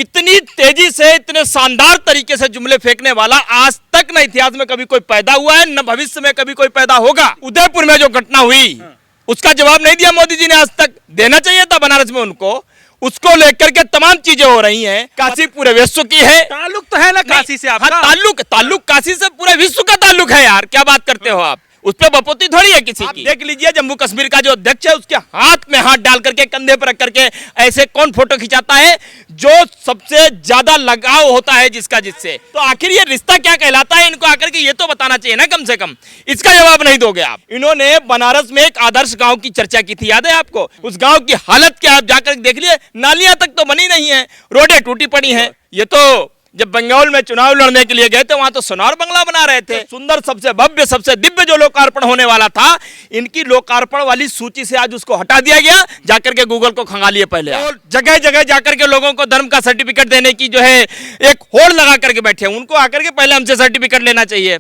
इतनी तेजी से इतने शानदार तरीके से जुमले फेंकने वाला आज तक न इतिहास में कभी कोई पैदा हुआ है न भविष्य में कभी कोई पैदा होगा। उदयपुर में जो घटना हुई उसका जवाब नहीं दिया मोदी जी ने, आज तक देना चाहिए था बनारस में उनको। उसको लेकर के तमाम चीजें हो रही हैं। काशी पूरे विश्व की है। ताल्लुक तो है ना काशी से आपका? हाँ, ताल्लुक काशी से पूरे विश्व का ताल्लुक है यार, क्या बात करते हो आप। उस पर बपोती थोड़ी है किसी की। देख लीजिए जम्मू कश्मीर का जो अध्यक्ष है उसके हाथ में हाथ डाल करके कंधे पर रख करके ऐसे कौन फोटो खिंचाता है जो सबसे ज्यादा लगाव होता है जिसका जिससे। तो आखिर ये रिश्ता क्या कहलाता है, इनको आकर के ये तो बताना चाहिए ना कम से कम। इसका जवाब नहीं दोगे आप। इन्होंने बनारस में एक आदर्श गांव की चर्चा की थी, याद है आपको? उस गांव की हालत क्या आप जाकर देख लिए, नालियां तक तो बनी नहीं है, रोडें टूटी पड़ी हैं। ये तो जब बंगाल में चुनाव लड़ने के लिए गए थे वहां तो सोनार बंगला बना रहे थे। सुंदर, सबसे भव्य, सबसे दिव्य जो लोकार्पण होने वाला था, इनकी लोकार्पण वाली सूची से आज उसको हटा दिया गया। जाकर के गूगल को खंगालिए पहले। जगह जगह जाकर के लोगों को धर्म का सर्टिफिकेट देने की जो है एक होड़ लगा करके बैठे हैं। उनको आकर के पहले हमसे सर्टिफिकेट लेना चाहिए।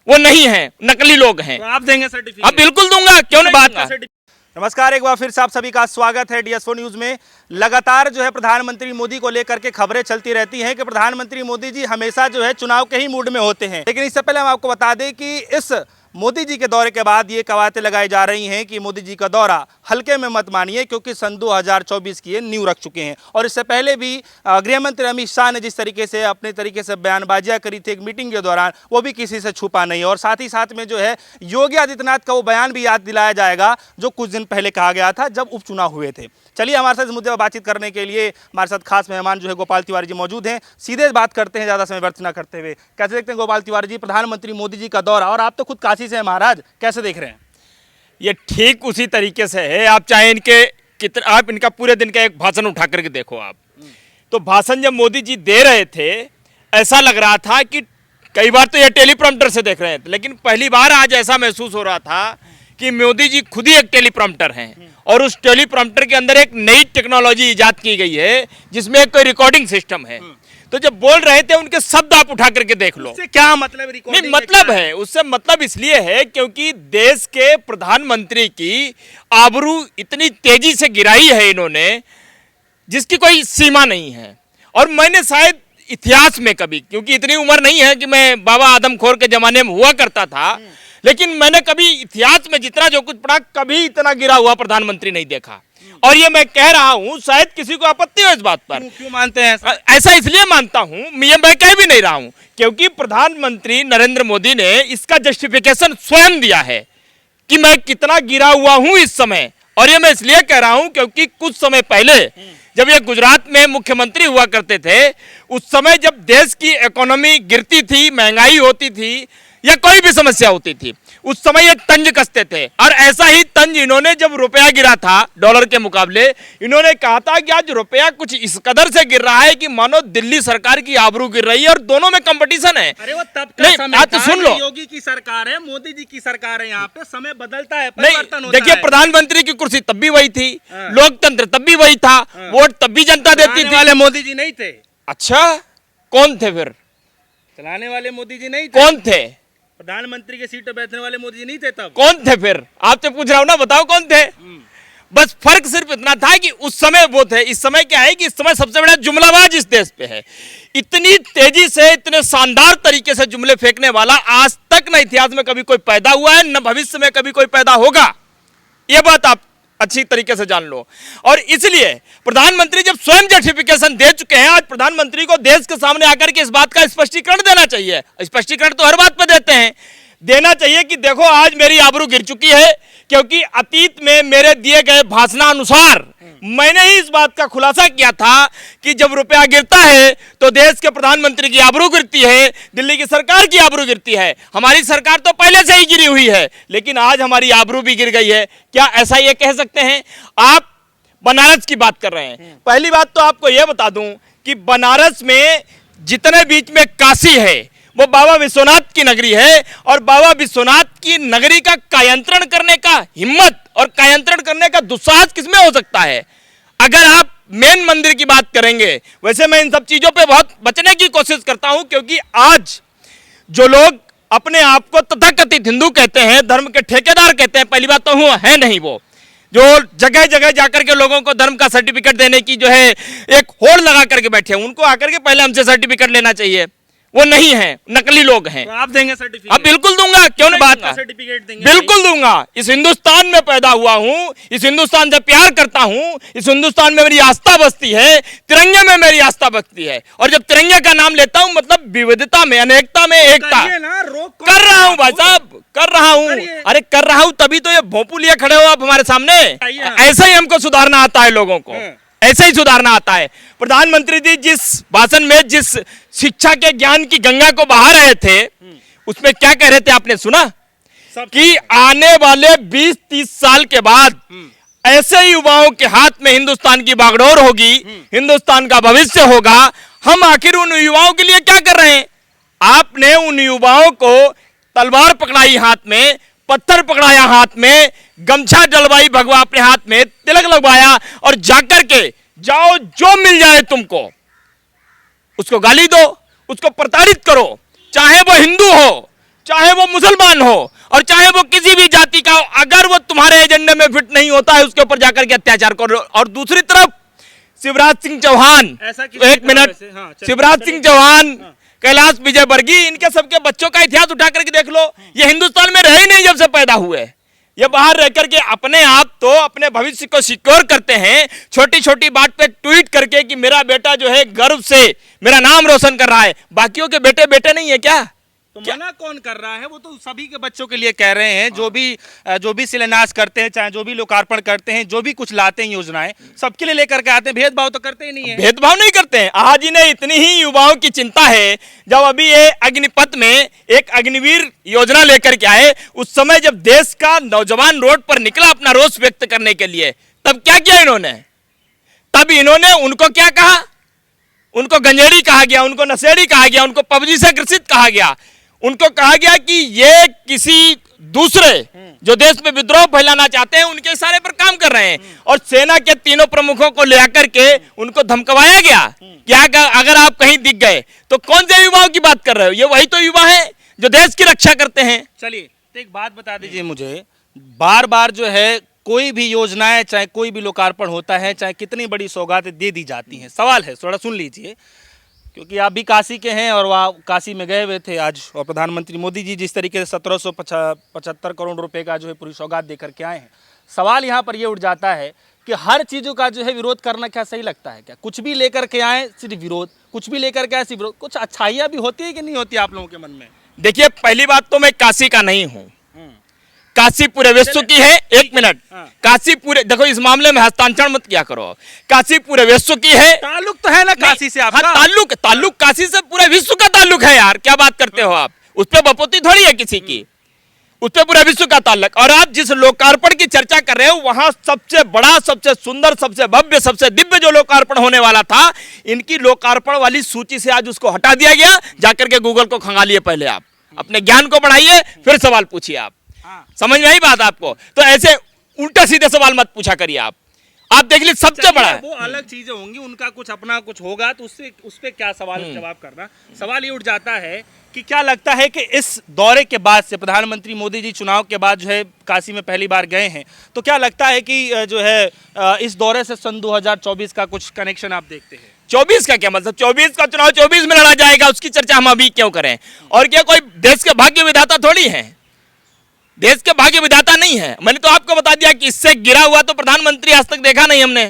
वो नहीं है, नकली लोग हैं। तो आप देंगे सर्टिफिकेट? अब बिल्कुल दूंगा, क्यों नहीं बात। नमस्कार, एक बार फिर से आप सभी का स्वागत है DS4 न्यूज में। लगातार जो है प्रधानमंत्री मोदी को लेकर के खबरें चलती रहती हैं कि प्रधानमंत्री मोदी जी हमेशा जो है चुनाव के ही मूड में होते हैं। लेकिन इससे पहले हम आपको बता दें कि इस मोदी जी के दौरे के बाद ये कवायतें लगाई जा रही हैं कि मोदी जी का दौरा हल्के में मत मानिए, क्योंकि सन 2024 की ये नींव रख चुके हैं। और इससे पहले भी गृह मंत्री अमित शाह ने जिस तरीके से अपने तरीके से बयानबाजियां करी थी एक मीटिंग के दौरान, वो भी किसी से छुपा नहीं। और साथ ही साथ में जो है योगी आदित्यनाथ का वो बयान भी याद दिलाया जाएगा जो कुछ दिन पहले कहा गया था जब उपचुनाव हुए थे। चलिए, हमारे साथ इस मुद्दे पर बातचीत करने के लिए हमारे साथ खास मेहमान जो है गोपाल तिवारी जी मौजूद हैं। सीधे बात करते हैं, ज़्यादा समय व्यर्थ न करते हुए। कैसे देखते हैं गोपाल तिवारी जी प्रधानमंत्री मोदी जी का दौरा, और आप तो खुद काशी से हैं महाराज, कैसे देख रहे हैं? ये ठीक उसी तरीके से है। आप चाहे आप इनका पूरे दिन का एक भाषण उठा करके देखो आप, तो भाषण जब मोदी जी दे रहे थे ऐसा लग रहा था कि कई बार तो ये टेलीप्रॉम्प्टर से देख रहे थे, लेकिन पहली बार आज ऐसा महसूस हो रहा था कि मोदी जी खुद ही एक टेलीप्रॉम्प्टर हैं। और उस टेलीप्रॉम्प्टर के अंदर एक नई टेक्नोलॉजी इजाद की गई है जिसमें एक कोई रिकॉर्डिंग सिस्टम है। तो जब बोल रहे थे उनके शब्द आप उठा करके देख लो। उससे क्या मतलब? नहीं, मतलब है, उससे मतलब इसलिए है क्योंकि देश के प्रधानमंत्री की आबरू इतनी तेजी से गिराई है इन्होंने जिसकी कोई सीमा नहीं है। और मैंने शायद इतिहास में कभी, क्योंकि इतनी उम्र नहीं है कि मैं बाबा आदमखोर के जमाने में हुआ करता था, लेकिन मैंने कभी इतिहास में जितना जो कुछ पढ़ा कभी इतना गिरा हुआ प्रधानमंत्री नहीं देखा। और ये मैं कह रहा हूं, शायद किसी को आपत्ति हो इस बात पर। क्यों मानते हैं ऐसा? इसलिए मानता हूं, मैं कह भी नहीं रहा हूं, क्योंकि प्रधानमंत्री नरेंद्र मोदी ने इसका जस्टिफिकेशन स्वयं दिया है कि मैं कितना गिरा हुआ हूं इस समय। और ये मैं इसलिए कह रहा हूं क्योंकि कुछ समय पहले जब ये गुजरात में मुख्यमंत्री हुआ करते थे, उस समय जब देश की इकोनॉमी गिरती थी, महंगाई होती थी या कोई भी समस्या होती थी, उस समय ये तंज कसते थे। और ऐसा ही तंज इन्होंने जब रुपया गिरा था डॉलर के मुकाबले, इन्होंने कहा था कि आज रुपया कुछ इस कदर से गिर रहा है कि मानो दिल्ली सरकार की आबरू गिर रही है और दोनों में कंपटीशन है। अरे वो तब का समय था, तो सुन लो, योगी की सरकार है, मोदी जी की सरकार है, यहाँ पे समय बदलता है, नहीं परिवर्तन होता देखिए, है। प्रधानमंत्री की कुर्सी तब भी वही थी, लोकतंत्र तब भी वही था, वोट तब भी जनता देती थी। वाले मोदी जी नहीं थे। अच्छा, कौन थे फिर? चलाने वाले मोदी जी नहीं थे। कौन थे? प्रधानमंत्री के सीट पर बैठने वाले मोदी जी नहीं थे तब। कौन थे फिर? आपसे पूछ रहा हूं ना, बताओ कौन थे। बस फर्क सिर्फ इतना था कि उस समय वो थे, इस समय क्या है कि इस समय सबसे बड़ा जुमलाबाज इस देश पे है। इतनी तेजी से इतने शानदार तरीके से जुमले फेंकने वाला आज तक न इतिहास में कभी कोई पैदा हुआ है न भविष्य में कभी कोई पैदा होगा। ये बात आप अच्छी तरीके से जान लो। और इसलिए प्रधानमंत्री जब स्वयं जस्टिफिकेशन दे चुके हैं, आज प्रधानमंत्री को देश के सामने आकर के इस बात का स्पष्टीकरण देना चाहिए। स्पष्टीकरण तो हर बात पर देते हैं, देना चाहिए कि देखो आज मेरी आबरू गिर चुकी है, क्योंकि अतीत में मेरे दिए गए भाषणानुसार मैंने ही इस बात का खुलासा किया था कि जब रुपया गिरता है तो देश के प्रधानमंत्री की आबरू गिरती है, दिल्ली की सरकार की आबरू गिरती है। हमारी सरकार तो पहले से ही गिरी हुई है, लेकिन आज हमारी आबरू भी गिर गई है। क्या ऐसा ये कह सकते हैं? आप बनारस की बात कर रहे हैं। पहली बात तो आपको यह बता दूं कि बनारस में जितने बीच में काशी है वो बाबा विश्वनाथ की नगरी है, और बाबा विश्वनाथ की नगरी का कायंत्रण करने का हिम्मत और कायंत्रण करने का दुस्साहस किसमें हो सकता है? अगर आप मेन मंदिर की बात करेंगे, वैसे मैं इन सब चीजों पे बहुत बचने की कोशिश करता हूं, क्योंकि आज जो लोग अपने आप को तथाकथित हिंदू कहते हैं, धर्म के ठेकेदार कहते हैं, पहली बात तो है नहीं वो। जो जगह जगह जाकर के लोगों को धर्म का सर्टिफिकेट देने की जो है एक होड़ लगा करके बैठे हैं, उनको आकर के पहले हमसे सर्टिफिकेट लेना चाहिए। वो नहीं है, नकली लोग हैं। तो आप देंगे सर्टिफिकेट? अब बिल्कुल दूंगा, क्यों नहीं दूंगा, सर्टिफिकेट देंगे? बिल्कुल दूंगा। इस हिंदुस्तान में पैदा हुआ हूं, इस हिंदुस्तान से प्यार करता हूं, इस हिंदुस्तान में मेरी आस्था बसती है, तिरंगे में मेरी आस्था बसती है। और जब तिरंगे का नाम लेता हूं मतलब विविधता में, अनेकता में एकता। कर रहा हूं भाई साहब, कर रहा हूं। अरे कर रहा हूं, तभी तो ये भोंपू लिए खड़े हो आप हमारे सामने। ऐसा ही हमको सुधारना आता है लोगों को, ऐसे ही सुधारना आता है। प्रधानमंत्री जी जिस भाषण में जिस शिक्षा के ज्ञान की गंगा को बहा रहे थे, उसमें क्या कह रहे थे आपने सुना? कि आने वाले 20-30 साल के बाद ऐसे युवाओं के हाथ में हिंदुस्तान की बागडोर होगी, हिंदुस्तान का भविष्य होगा। हम आखिर उन युवाओं के लिए क्या कर रहे हैं? आपने उन युवाओं को तलवार पकड़ाई हाथ में, पत्थर पकड़ाया हाथ में, गमछा डलवाई भगवा अपने हाथ में, तिलक लगवाया और जाकर के जाओ जो मिल जाए तुमको उसको गाली दो, उसको प्रताड़ित करो, चाहे वो हिंदू हो, चाहे वो मुसलमान हो और चाहे वो किसी भी जाति का हो। अगर वो तुम्हारे एजेंडे में फिट नहीं होता है उसके ऊपर जाकर के अत्याचार करो। और दूसरी तरफ शिवराज सिंह चौहान, एक मिनट, शिवराज सिंह चौहान, कैलाश विजयवर्गीय, इनके सबके बच्चों का इतिहास उठा करके देख लो। ये हिंदुस्तान में रहे नहीं जब से पैदा हुए। ये बाहर रह करके अपने आप तो अपने भविष्य को सिक्योर करते हैं, छोटी छोटी बात पे ट्वीट करके कि मेरा बेटा जो है गर्व से मेरा नाम रोशन कर रहा है। बाकियों के बेटे बेटे नहीं है क्या? तो मना कौन कर रहा है? वो तो सभी के बच्चों के लिए कह रहे हैं। जो भी शिलान्यास करते हैं, चाहे जो भी लोकार्पण करते हैं, जो भी कुछ लाते हैं योजनाएं, सबके लिए लेकर के आते हैं। भेदभाव तो करते ही नहीं है। भेदभाव नहीं करते हैं। आज इन्हें इतनी ही युवाओं की चिंता है, जब अभी ये अग्निपथ में एक अग्निवीर योजना लेकर के आए, उस समय जब देश का नौजवान रोड पर निकला अपना रोष व्यक्त करने के लिए, तब क्या किया इन्होंने? तब इन्होंने उनको क्या कहा? उनको गंजेड़ी कहा गया, उनको नशेड़ी कहा गया, उनको पबजी से ग्रसित कहा गया। उनको कहा गया कि ये किसी दूसरे जो देश में विद्रोह फैलाना चाहते हैं उनके इशारे पर काम कर रहे हैं। और सेना के तीनों प्रमुखों को ले आकर के उनको धमकवाया गया कि अगर आप कहीं दिख गए तो कौन से युवाओं की बात कर रहे हो? ये वही तो युवा हैं जो देश की रक्षा करते हैं। चलिए तो एक बात बता दीजिए मुझे, बार बार जो है कोई भी योजनाएं, चाहे कोई भी लोकार्पण होता है, चाहे कितनी बड़ी सौगातें दे दी जाती हैं, सवाल है, थोड़ा सुन लीजिए, क्योंकि आप भी काशी के हैं और वहाँ काशी में गए हुए थे आज, और प्रधानमंत्री मोदी जी जिस तरीके से 1775 करोड़ रुपए का जो है पूरी सौगात दे करके आए हैं। सवाल यहाँ पर ये उठ जाता है कि हर चीज़ों का जो है विरोध करना क्या सही लगता है? क्या कुछ भी लेकर के आए सिर्फ विरोध, कुछ भी लेकर के आए सिर्फ विरोध? कुछ अच्छाइयाँ भी होती है कि नहीं होती आप लोगों के मन में? देखिए, पहली बात तो मैं काशी का नहीं हूँ, काशी पूरे विश्व की है। एक मिनट, काशी पूरे, देखो इस मामले में हस्तांतरण मत किया करो। काशी पूरे विश्व की है। ताल्लुक तो है ना काशी से आपका? हाँ, ताल्लुक काशी से पूरे विश्व का ताल्लुक है यार, क्या बात करते हो आप? उस पर बपोती थोड़ी है किसी की, उस पर पूरे विश्व का ताल्लुक। और आप जिस लोकार्पण की चर्चा कर रहे हो, वहां सबसे बड़ा, सबसे सुंदर, सबसे भव्य, सबसे दिव्य जो लोकार्पण होने वाला था, इनकी लोकार्पण वाली सूची से आज उसको हटा दिया गया। जाकर के गूगल को खंगालिए पहले, आप अपने ज्ञान को बढ़ाइए, फिर सवाल पूछिए। आप समझ में आई बात आपको? तो ऐसे उल्टा सीधे सवाल मत पूछा करिए। आप देख लीजिए, सबसे बड़ा है, वो अलग चीजें होंगी, उनका कुछ अपना कुछ होगा, तो उससे उस पे क्या सवाल जवाब करना। सवाल ये उठ जाता है कि क्या लगता है कि इस दौरे के बाद से, प्रधानमंत्री मोदी जी चुनाव के बाद जो है काशी में पहली बार गए हैं, तो क्या लगता है कि जो है इस दौरे से सन 2024 का कुछ कनेक्शन आप देखते हैं? 24 का क्या मतलब? 24 का चुनाव 24 में लड़ा जाएगा, उसकी चर्चा हम अभी क्यों करें? और क्या कोई देश के भाग्य विधाता थोड़ी है? देश के भाग्य विधाता नहीं है। मैंने तो आपको बता दिया कि इससे गिरा हुआ तो प्रधानमंत्री आज तक देखा नहीं हमने,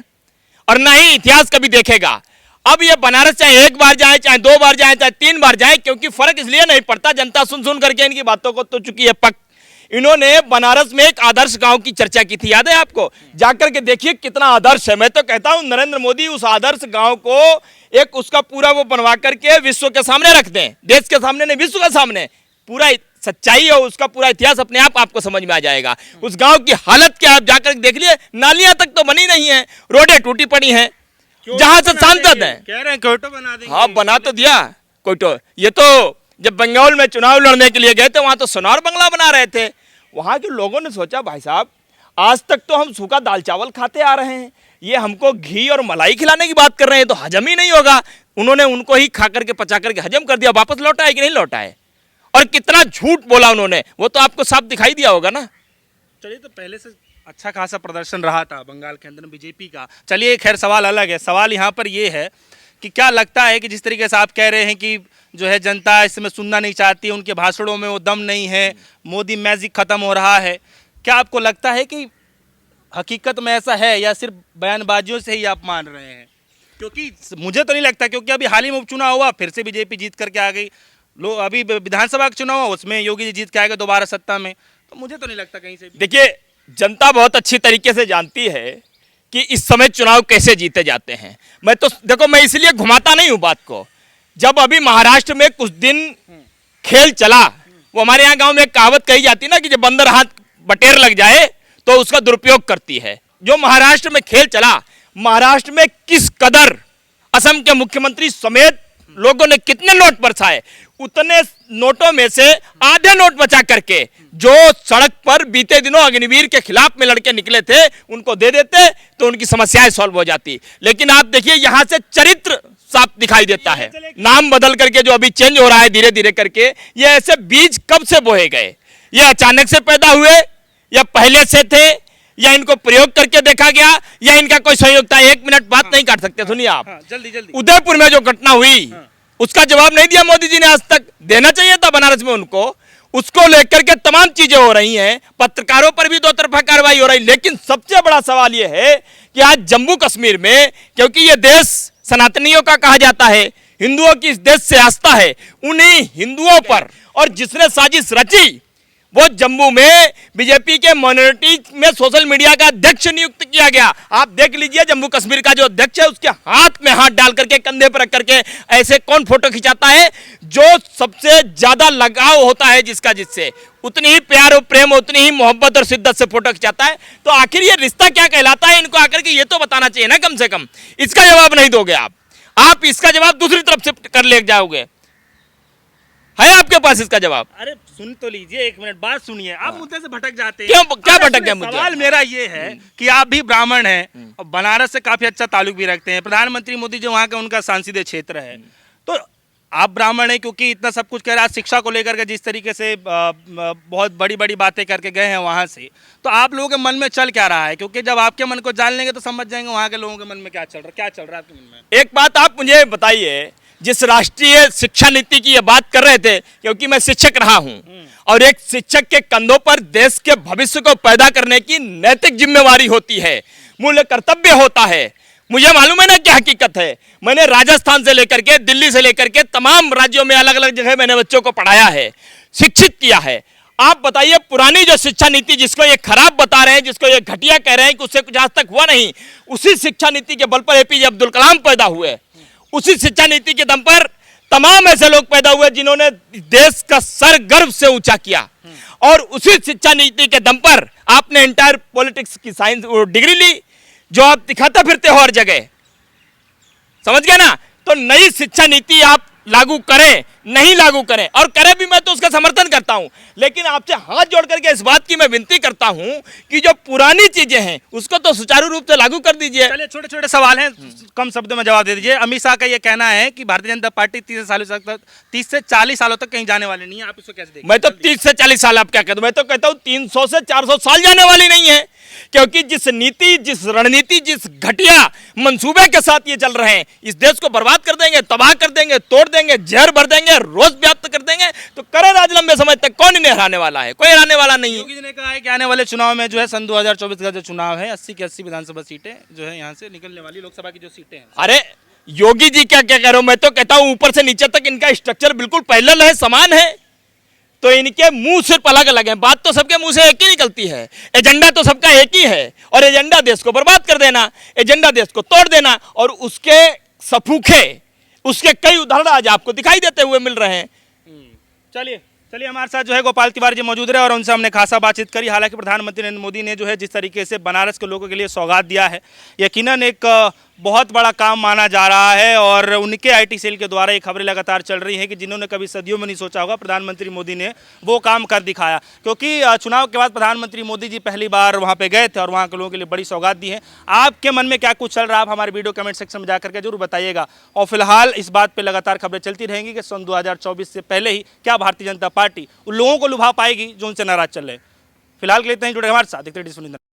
और ना ही इतिहास कभी देखेगा। अब ये बनारस चाहे एक बार जाए, चाहे 2 बार जाए, चाहे 3 बार जाए, क्योंकि फर्क इसलिए नहीं पड़ता, जनता सुन सुन करके इनकी बातों को तो चुकी है पक। इन्होंने बनारस में एक आदर्श गांव की चर्चा की थी, याद है आपको? जाकर के देखिए कितना आदर्श है। मैं तो कहता हूं नरेंद्र मोदी उस आदर्श गांव को एक उसका पूरा वो बनवा करके विश्व के सामने रख दें, देश के सामने नहीं, विश्व के सामने। पूरा सच्चाई और उसका पूरा इतिहास अपने आप आपको समझ में आ जाएगा। उस गांव की हालत क्या, आप जाकर देख लिए, नालियां तक तो बनी नहीं है, रोडें टूटी पड़ी हैं, जहां से सांसद है कह रहे हैं क्योटो बना देंगे। हाँ, बना तो दिया क्योटो। ये तो जब बंगाल में चुनाव लड़ने के लिए गए थे, वहां तो सोनार बंगला बना रहे थे। वहां के लोगों ने सोचा, भाई साहब आज तक तो हम सूखा दाल चावल खाते आ रहे हैं, ये हमको घी और मलाई खिलाने की बात कर रहे हैं, तो हजम ही नहीं होगा। उन्होंने उनको ही खा करके पचा करके हजम कर दिया। वापस लौटा है कि नहीं लौटा है? और कितना झूठ बोला उन्होंने, वो तो आपको साफ दिखाई दिया होगा ना। चलिए, तो पहले से अच्छा खासा प्रदर्शन रहा था बंगाल के अंदर बीजेपी का। चलिए खैर सवाल अलग है, सवाल यहाँ पर ये है कि क्या लगता है कि जिस तरीके से आप कह रहे हैं कि जो है जनता इस समय सुनना नहीं चाहती, उनके भाषणों में वो दम नहीं है, मोदी मैजिक खत्म हो रहा है, क्या आपको लगता है कि हकीकत में ऐसा है या सिर्फ बयानबाजियों से ही आप मान रहे हैं? क्योंकि मुझे तो नहीं लगता, क्योंकि अभी हाल ही में उपचुनाव हुआ, फिर से बीजेपी जीत करके आ गई। लो अभी विधानसभा का चुनाव हुआ, उसमें योगी जी जीत के आ गए दोबारा सत्ता में, तो मुझे तो नहीं लगता कहीं से भी। देखिए, जनता बहुत अच्छी तरीके से जानती है कि इस समय चुनाव कैसे जीते जाते हैं। मैं तो देखो, मैं इसलिए घुमाता नहीं हूं बात को। जब अभी महाराष्ट्र में कुछ दिन खेल चला, वो हमारे यहाँ गांव में एक कहावत कही जाती है ना कि जब बंदर हाथ बटेर लग जाए तो उसका दुरुपयोग करती है। जो महाराष्ट्र में खेल चला, महाराष्ट्र में किस कदर असम के मुख्यमंत्री समेत लोगों ने कितने नोट बरसाए, उतने नोटों में से आधे नोट बचा करके जो सड़क पर बीते दिनों अग्निवीर के खिलाफ में लड़के निकले थे उनको दे देते तो उनकी समस्याएं सॉल्व हो जाती। लेकिन आप देखिए यहां से चरित्र साफ दिखाई देता है। नाम बदल करके जो अभी चेंज हो रहा है धीरे धीरे करके, ये ऐसे बीज कब से बोए गए? ये अचानक से पैदा हुए या पहले से थे या इनको प्रयोग करके देखा गया या इनका कोई सहयोग था? 1 मिनट बात नहीं काट सकते, सुनिए आप। जल्दी जल्दी। उदयपुर में जो घटना हुई उसका जवाब नहीं दिया मोदी जी ने आज तक। देना चाहिए था बनारस में उनको। उसको लेकर के तमाम चीजें हो रही हैं, पत्रकारों पर भी दो तरफा कार्रवाई हो रही। लेकिन सबसे बड़ा सवाल यह है कि आज जम्मू कश्मीर में, क्योंकि यह देश सनातनियों का कहा जाता है, हिंदुओं की इस देश से आस्था है, उन्हीं हिंदुओं पर और जिसने साजिश रची वो जम्मू में बीजेपी के माइनॉरिटी में सोशल मीडिया का अध्यक्ष नियुक्त किया गया। आप देख लीजिए जम्मू कश्मीर का जो अध्यक्ष है उसके हाथ में हाथ डाल करके कंधे पर रख करके ऐसे कौन फोटो खिंचाता है? जो सबसे ज्यादा लगाव होता है जिसका, जिससे उतनी ही प्यार और प्रेम, उतनी ही मोहब्बत और शिद्दत से फोटो खिंचाता है। तो आखिर ये रिश्ता क्या कहलाता है? इनको आकर के ये तो बताना चाहिए ना कम से कम। इसका जवाब नहीं दोगे आप इसका जवाब दूसरी तरफ से कर ले जाओगे। है आपके पास इसका जवाब? अरे सुन तो लीजिए, 1 मिनट बात सुनिए, आप मुद्दे से भटक जाते हैं। क्यों, क्या भटक गए मुद्दे? सवाल मेरा ये है कि आप भी ब्राह्मण हैं और बनारस से काफी अच्छा ताल्लुक भी रखते हैं। प्रधानमंत्री मोदी जो वहाँ का उनका सांसदीय क्षेत्र है, तो आप ब्राह्मण हैं क्योंकि इतना सब कुछ कह रहा है, शिक्षा को लेकर के जिस तरीके से बहुत बड़ी बड़ी बातें करके गए हैं वहाँ से, तो आप लोगों के मन में चल क्या रहा है? क्योंकि जब आपके मन को जान लेंगे तो समझ जाएंगे वहाँ के लोगों के मन में क्या चल रहा है आपके मन में। एक बात आप मुझे बताइए, जिस राष्ट्रीय शिक्षा नीति की ये बात कर रहे थे, क्योंकि मैं शिक्षक रहा हूं और एक शिक्षक के कंधों पर देश के भविष्य को पैदा करने की नैतिक जिम्मेवारी होती है, मूल्य कर्तव्य होता है। मुझे मालूम है ना क्या हकीकत है। मैंने राजस्थान से लेकर के दिल्ली से लेकर के तमाम राज्यों में अलग अलग जगह मैंने बच्चों को पढ़ाया है, शिक्षित किया है। आप बताइए, पुरानी जो शिक्षा नीति जिसको ये खराब बता रहे हैं, जिसको ये घटिया कह रहे हैं कि उससे कुछ आज तक हुआ नहीं, उसी शिक्षा नीति के बल पर एपीजे अब्दुल कलाम पैदा हुए। उसी शिक्षा नीति के दम पर तमाम ऐसे लोग पैदा हुए जिन्होंने देश का सर गर्व से ऊंचा किया। और उसी शिक्षा नीति के दम पर आपने इंटायर पॉलिटिक्स की साइंस डिग्री ली, जो आप दिखाते फिरते हो हर जगह। समझ गए ना? तो नई शिक्षा नीति आप लागू करें, नहीं लागू करें, और करें भी, मैं तो उसका समर्थन करता हूं। लेकिन आपसे हाथ जोड़ करके इस बात की मैं विनती करता हूं कि जो पुरानी चीजें हैं उसको तो सुचारू रूप से लागू कर दीजिए। चलिए, छोटे छोटे सवाल हैं, कम शब्दों में जवाब दे दीजिए। अमित शाह का ये कहना है कि भारतीय जनता पार्टी 30 से 40 सालों तक कहीं जाने वाली नहीं है, आप इसको कैसे देखते हैं? मैं तो 30 से 40 साल, आप क्या कहते हो? मैं तो कहता हूं 300 से 400 साल जाने वाली नहीं है। क्योंकि जिस नीति, जिस रणनीति, जिस घटिया मंसूबे के साथ ये चल रहे हैं, इस देश को बर्बाद कर देंगे, तबाह कर देंगे, तोड़ देंगे, जहर भर देंगे, रोज व्याप्त कर देंगे। तो करें राज लंबे समय तक, कौन इन्हें हराने वाला है? कोई हराने वाला नहीं है। योगी जी ने कहा है कि आने वाले चुनाव में जो है सन 2024 का जो चुनाव है, 80 की 80 विधानसभा सीटें जो है यहाँ से निकलने वाली, लोकसभा की जो सीटें हैं। अरे योगी जी क्या क्या कह रहे हो? मैं तो कहता हूं ऊपर से नीचे तक इनका स्ट्रक्चर बिल्कुल पैरेलल है, समान है। तो इनके मुंह सिर्फ अलग अलग हैं, बात तो सबके मुंह से एक ही निकलती है। एजेंडा तो सबका एक ही है, और एजेंडा देश को बर्बाद कर देना, एजेंडा देश को तोड़ देना। और उसके सफूखे, उसके कई उदाहरण आज आपको दिखाई देते हुए मिल रहे हैं। चलिए हमारे साथ जो है गोपाल तिवारी जी मौजूद रहे और उनसे हमने खासा बातचीत करी। हालांकि प्रधानमंत्री नरेंद्र मोदी ने जो है जिस तरीके से बनारस के लोगों के लिए सौगात दिया है, यकीनन एक बहुत बड़ा काम माना जा रहा है। और उनके आईटी सेल के द्वारा ये खबरें लगातार चल रही हैं कि जिन्होंने कभी सदियों में नहीं सोचा होगा, प्रधानमंत्री मोदी ने वो काम कर दिखाया। क्योंकि चुनाव के बाद प्रधानमंत्री मोदी जी पहली बार वहाँ पे गए थे और वहाँ के लोगों के लिए बड़ी सौगात दी है। आपके मन में क्या कुछ चल रहा है, आप हमारे वीडियो कमेंट सेक्शन में जाकर के जरूर बताइएगा। और फिलहाल इस बात पर लगातार खबरें चलती रहेंगी कि सन 2024 से पहले ही क्या भारतीय जनता पार्टी उन लोगों को लुभा पाएगी जो उनसे नाराज चल रहे हैं। फिलहाल के लिए इतना ही, जुड़े हमारे साथ, देखते रहिए।